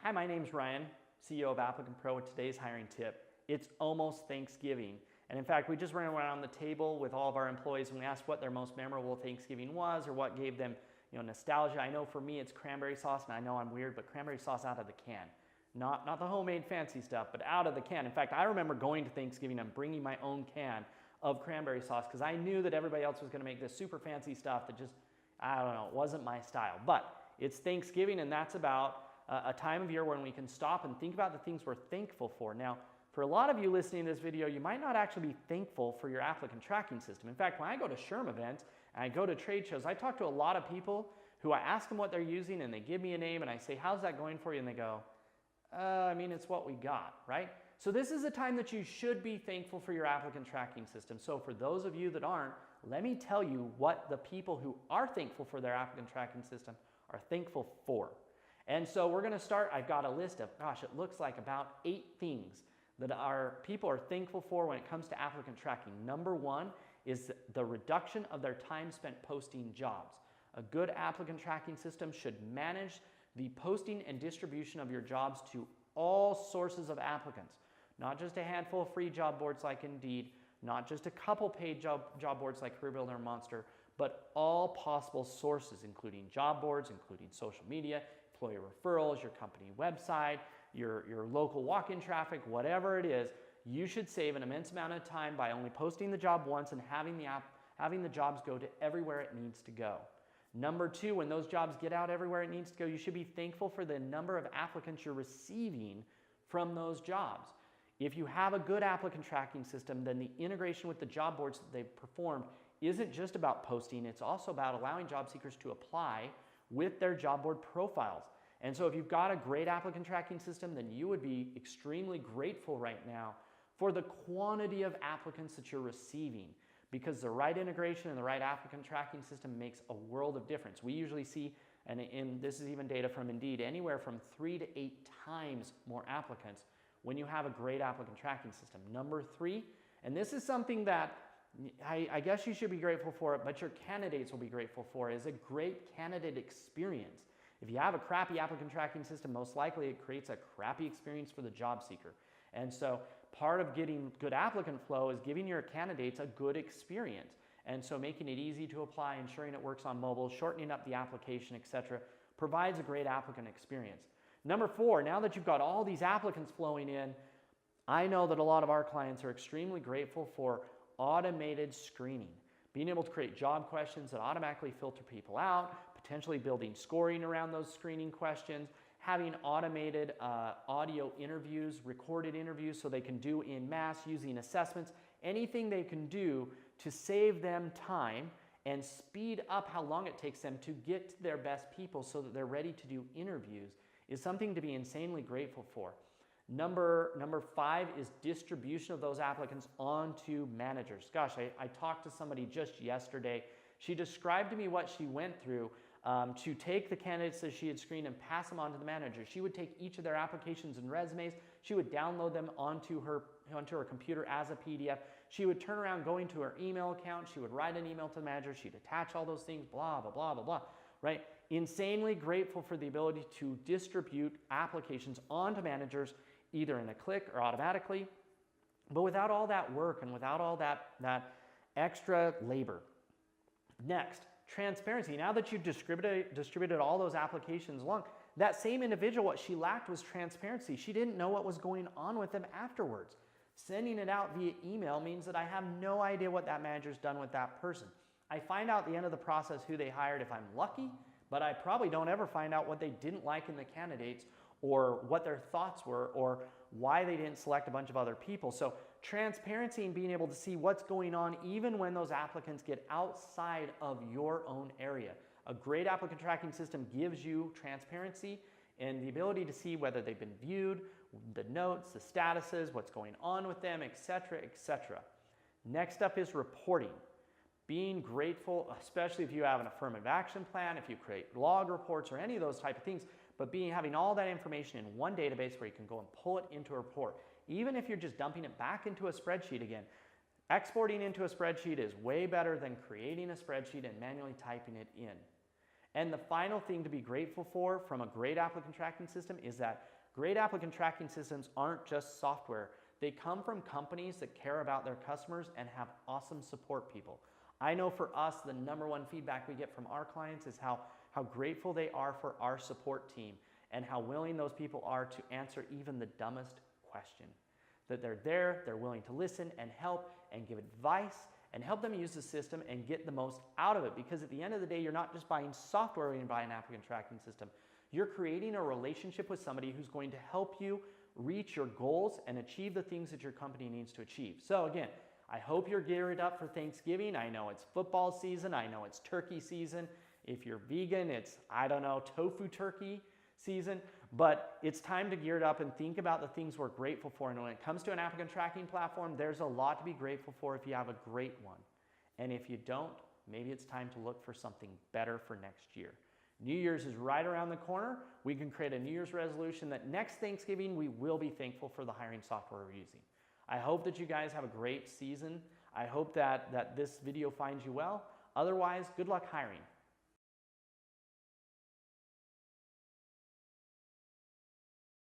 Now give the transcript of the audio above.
Hi, my name's Ryan, CEO of Applicantpro with today's hiring tip. It's almost Thanksgiving. And in fact, we just ran around the table with all of our employees and we asked what their most memorable Thanksgiving was or what gave them nostalgia. I know for me it's cranberry sauce, and I know I'm weird, but cranberry sauce out of the can. Not the homemade fancy stuff, but out of the can. In fact, I remember going to Thanksgiving and bringing my own can of cranberry sauce because I knew that everybody else was going to make this super fancy stuff that just, I don't know, it wasn't my style. But it's Thanksgiving, and that's about a time of year when we can stop and think about the things we're thankful for. Now, for a lot of you listening to this video, you might not actually be thankful for your applicant tracking system. In fact, when I go to SHRM events and I go to trade shows, I talk to a lot of people who I ask them what they're using and they give me a name and I say, how's that going for you? And they go, I mean, it's what we got, right? So this is a time that you should be thankful for your applicant tracking system. So for those of you that aren't, let me tell you what the people who are thankful for their applicant tracking system are thankful for. And so we're going to start. I've got a list of, gosh, it looks like about 8 things that our people are thankful for when it comes to applicant tracking. Number 1 is the reduction of their time spent posting jobs. A good applicant tracking system should manage the posting and distribution of your jobs to all sources of applicants, not just a handful of free job boards like Indeed, not just a couple paid job boards like CareerBuilder and Monster, but all possible sources, including job boards, including social media, employee referrals, your company website, your local walk-in traffic, whatever it is. You should save an immense amount of time by only posting the job once and having the jobs go to everywhere it needs to go. Number 2, when those jobs get out everywhere it needs to go, you should be thankful for the number of applicants you're receiving from those jobs. If you have a good applicant tracking system, then the integration with the job boards that they've performed isn't just about posting, it's also about allowing job seekers to apply with their job board profiles. And so if you've got a great applicant tracking system, then you would be extremely grateful right now for the quantity of applicants that you're receiving, because the right integration and the right applicant tracking system makes a world of difference. We usually see, and this is even data from Indeed, anywhere from 3 to 8 times more applicants when you have a great applicant tracking system. Number 3, and this is something that I guess you should be grateful for it, but your candidates will be grateful for, is a great candidate experience. If you have a crappy applicant tracking system, most likely it creates a crappy experience for the job seeker. And so part of getting good applicant flow is giving your candidates a good experience. And so making it easy to apply, ensuring it works on mobile, shortening up the application, etc., provides a great applicant experience. Number 4, now that you've got all these applicants flowing in, I know that a lot of our clients are extremely grateful for automated screening. Being able to create job questions that automatically filter people out, potentially building scoring around those screening questions, having automated audio interviews, recorded interviews so they can do en masse using assessments, anything they can do to save them time and speed up how long it takes them to get to their best people so that they're ready to do interviews is something to be insanely grateful for. Number 5 is distribution of those applicants onto managers. Gosh, I talked to somebody just yesterday. She described to me what she went through to take the candidates that she had screened and pass them on to the manager. She would take each of their applications and resumes. She would download them onto her computer as a PDF. She would turn around, go into her email account. She would write an email to the manager. She'd attach all those things, blah, blah, blah, blah, blah, right? Insanely grateful for the ability to distribute applications onto managers either in a click or automatically, but without all that work and without all that extra labor. Next, transparency. Now that you've distributed all those applications along, that same individual, what she lacked was transparency. She didn't know what was going on with them afterwards. Sending it out via email means that I have no idea what that manager's done with that person. I find out at the end of the process who they hired if I'm lucky, but I probably don't ever find out what they didn't like in the candidates or what their thoughts were or why they didn't select a bunch of other people. So transparency and being able to see what's going on even when those applicants get outside of your own area. A great applicant tracking system gives you transparency and the ability to see whether they've been viewed, the notes, the statuses, what's going on with them, etc., etc. Next up is reporting. Being grateful, especially if you have an affirmative action plan, if you create log reports or any of those type of things, but having all that information in one database where you can go and pull it into a report. Even if you're just dumping it back into a spreadsheet again, exporting into a spreadsheet is way better than creating a spreadsheet and manually typing it in. And the final thing to be grateful for from a great applicant tracking system is that Great applicant tracking systems aren't just software. They come from companies that care about their customers and have awesome support people. I know for us, the #1 feedback we get from our clients is how grateful they are for our support team and how willing those people are to answer even the dumbest question. That they're there, they're willing to listen and help and give advice and help them use the system and get the most out of it. Because at the end of the day, you're not just buying software when you buy an applicant tracking system. You're creating a relationship with somebody who's going to help you reach your goals and achieve the things that your company needs to achieve. So again, I hope you're geared up for Thanksgiving. I know it's football season. I know it's turkey season. If you're vegan, it's, I don't know, tofu turkey season. But it's time to gear it up and think about the things we're grateful for. And when it comes to an applicant tracking platform, there's a lot to be grateful for if you have a great one. And if you don't, maybe it's time to look for something better for next year. New Year's is right around the corner. We can create a New Year's resolution that next Thanksgiving we will be thankful for the hiring software we're using. I hope that you guys have a great season. I hope that this video finds you well. Otherwise, good luck hiring.